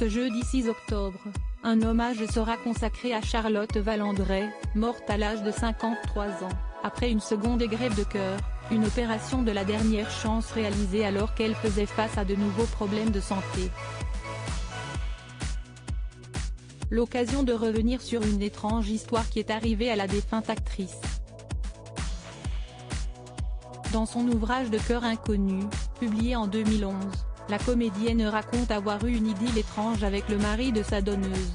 ce jeudi 6 octobre, un hommage sera consacré à Charlotte Valandrey, morte à l'âge de 53 ans, après une seconde greffe de cœur, une opération de la dernière chance réalisée alors qu'elle faisait face à de nouveaux problèmes de santé. L'occasion de revenir sur une étrange histoire qui est arrivée à la défunte actrice. Dans son ouvrage de Cœur inconnu, publié en 2011, la comédienne raconte avoir eu une idylle étrange avec le mari de sa donneuse.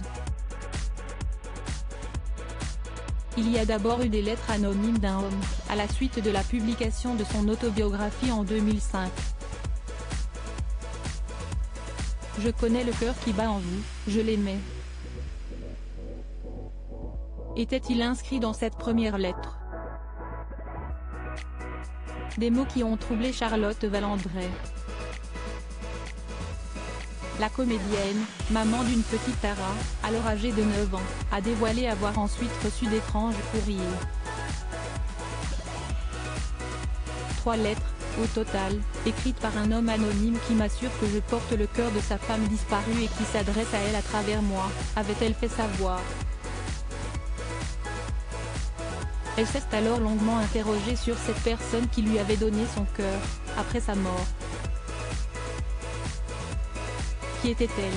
Il y a d'abord eu des lettres anonymes d'un homme, à la suite de la publication de son autobiographie en 2005. Je connais le cœur qui bat en vous, je l'aimais. Était-il inscrit dans cette première lettre? Des mots qui ont troublé Charlotte Valandrey. La comédienne, maman d'une petite Tara, alors âgée de 9 ans, a dévoilé avoir ensuite reçu d'étranges courriers. 3 lettres, au total, écrites par un homme anonyme qui m'assure que je porte le cœur de sa femme disparue et qui s'adresse à elle à travers moi, avait-elle fait savoir. Elle s'est alors longuement interrogée sur cette personne qui lui avait donné son cœur, après sa mort. Qui était-elle?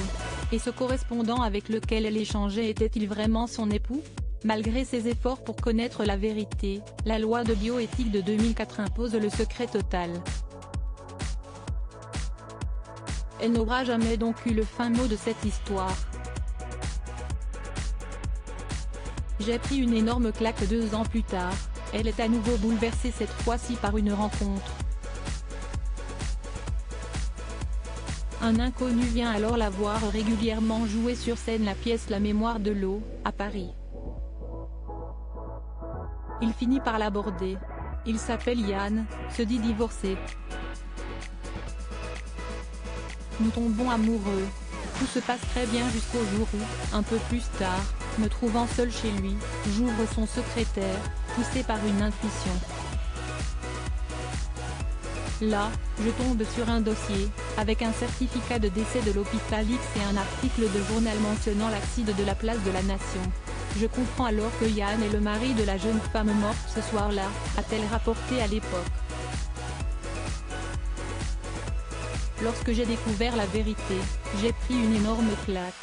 Et ce correspondant avec lequel elle échangeait était-il vraiment son époux? Malgré ses efforts pour connaître la vérité, la loi de bioéthique de 2004 impose le secret total. Elle n'aura jamais donc eu le fin mot de cette histoire. J'ai pris une énorme claque 2 ans plus tard, elle est à nouveau bouleversée cette fois-ci par une rencontre. Un inconnu vient alors la voir régulièrement jouer sur scène la pièce La Mémoire de l'eau, à Paris. Il finit par l'aborder. Il s'appelle Yann, se dit divorcé. Nous tombons amoureux. Tout se passe très bien jusqu'au jour où, un peu plus tard, me trouvant seul chez lui, j'ouvre son secrétaire, poussé par une intuition. Là, je tombe sur un dossier, avec un certificat de décès de l'hôpital X et un article de journal mentionnant l'accident de la place de la Nation. Je comprends alors que Yann est le mari de la jeune femme morte ce soir-là, a-t-elle rapporté à l'époque. Lorsque j'ai découvert la vérité, j'ai pris une énorme claque.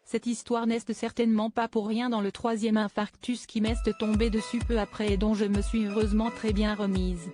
Cette histoire n'est certainement pas pour rien dans le 3e infarctus qui m'est tombé dessus peu après et dont je me suis heureusement très bien remise.